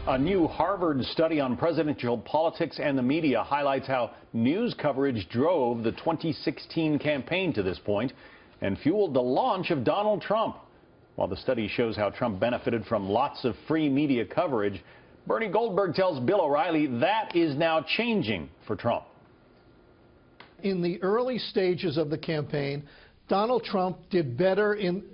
A new Harvard study on presidential politics and the media highlights how news coverage drove the 2016 campaign to this point and fueled the launch of Donald Trump. While the study shows how Trump benefited from lots of free media coverage, Bernie Goldberg tells Bill O'Reilly that is now changing for Trump. In the early stages of the campaign, Donald Trump did better in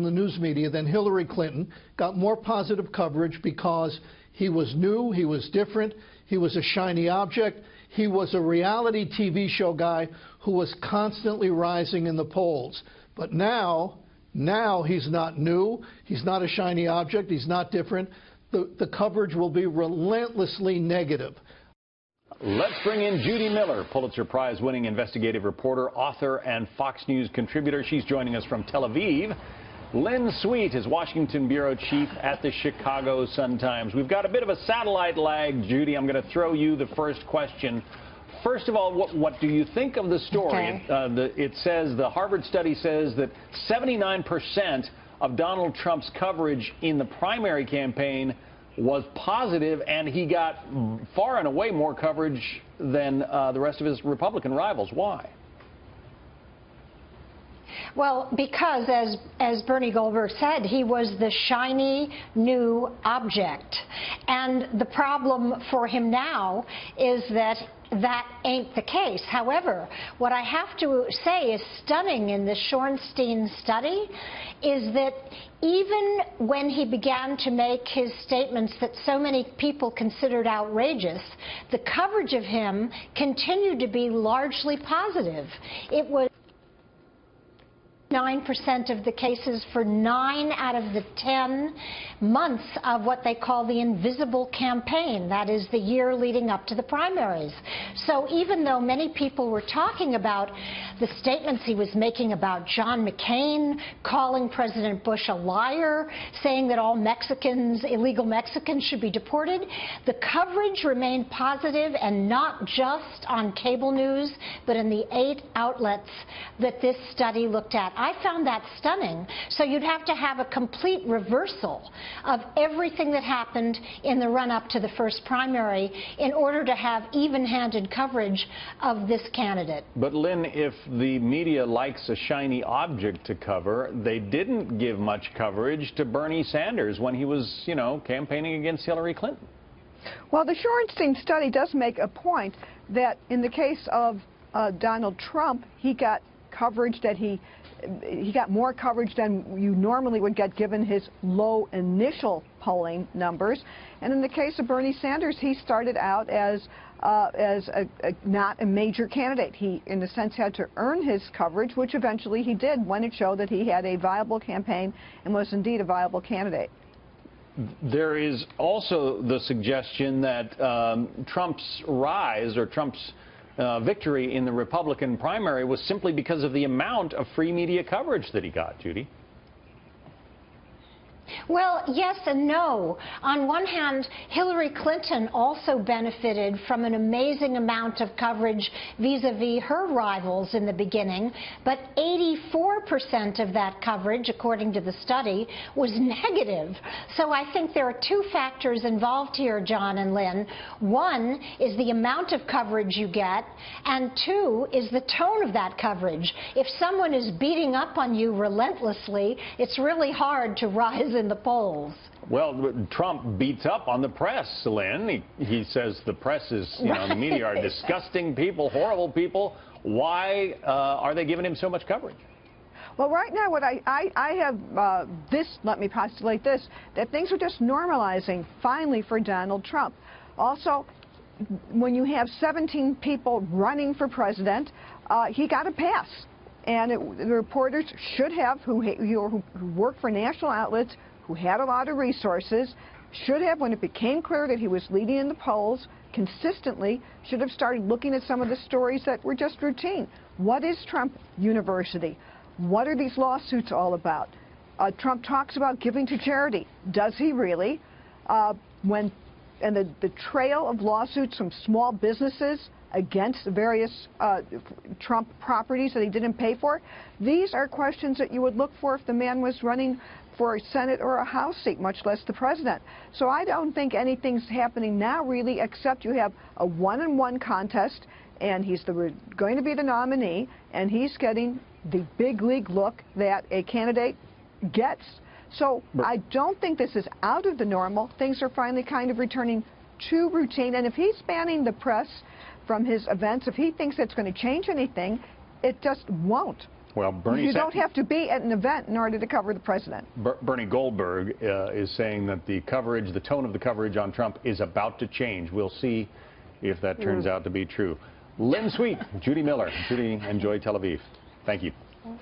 the news media than Hillary Clinton, got more positive coverage because he was new, he was different, he was a shiny object, he was a reality TV show guy who was constantly rising in the polls. But now he's not new, he's not a shiny object, he's not different. The coverage will be relentlessly negative. Let's bring in Judy Miller, Pulitzer Prize-winning investigative reporter, author, and Fox News contributor. She's joining us from Tel Aviv. Lynn Sweet is Washington bureau chief at the Chicago Sun-Times. We've got a bit of a satellite lag, Judy. I'm going to throw you the first question. First of all, what do you think of the story? Okay. It says, the Harvard study says that 79% of Donald Trump's coverage in the primary campaign was positive, and he got far and away more coverage than the rest of his Republican rivals. Why? Well, because, as Bernie Goldberg said, he was the shiny new object. And the problem for him now is that ain't the case. However, what I have to say is stunning in the Shorenstein study is that even when he began to make his statements that so many people considered outrageous, the coverage of him continued to be largely positive. It was 9% of the cases for 9 out of the 10 months of what they call the invisible campaign. That is the year leading up to the primaries. So even though many people were talking about the statements he was making about John McCain, calling President Bush a liar, saying that all Mexicans, illegal Mexicans, should be deported, the coverage remained positive, and not just on cable news, but in the 8 outlets that this study looked at. I found that stunning. So you'd have to have a complete reversal of everything that happened in the run-up to the first primary in order to have even-handed coverage of this candidate. But Lynn, if the media likes a shiny object to cover, they didn't give much coverage to Bernie Sanders when he was, campaigning against Hillary Clinton. Well, the Shorenstein study does make a point that in the case of Donald Trump, he got coverage that he got more coverage than you normally would get given his low initial polling numbers. And in the case of Bernie Sanders, he started out as not a major candidate. He, in a sense, had to earn his coverage, which eventually he did when it showed that he had a viable campaign and was indeed a viable candidate. There is also the suggestion that Trump's rise, or Trump's victory in the Republican primary, was simply because of the amount of free media coverage that he got, Judy. Well, yes and no. On one hand, Hillary Clinton also benefited from an amazing amount of coverage vis-a-vis her rivals in the beginning, but 84% of that coverage, according to the study, was negative. So I think there are 2 factors involved here, John and Lynn. One is the amount of coverage you get, and 2 is the tone of that coverage. If someone is beating up on you relentlessly, it's really hard to rise in the polls. Well, Trump beats up on the press, Lynn. He says the press is, the media are disgusting people, horrible people. Why are they giving him so much coverage? Well, right now, what I have let me postulate this, that things are just normalizing finally for Donald Trump. Also, when you have 17 people running for president, he got a pass. And the reporters should have, who work for national outlets, who had a lot of resources, should have, when it became clear that he was leading in the polls consistently, should have started looking at some of the stories that were just routine. What is Trump University? What are these lawsuits all about? Trump talks about giving to charity. Does he really? And the trail of lawsuits from small businesses against various Trump properties that he didn't pay for. These are questions that you would look for if the man was running for a Senate or a House seat, much less the president. So I don't think anything's happening now, really, except you have a one-on-one contest, and he's going to be the nominee, and he's getting the big league look that a candidate gets. So I don't think this is out of the normal. Things are finally kind of returning to routine. And if he's banning the press from his events, if he thinks it's going to change anything, it just won't. Well, Bernie you don't have to be at an event in order to cover the president. Bernie Goldberg is saying that the coverage, the tone of the coverage on Trump is about to change. We'll see if that turns out to be true. Lynn Sweet, Judy Miller. Judy, enjoy Tel Aviv. Thank you.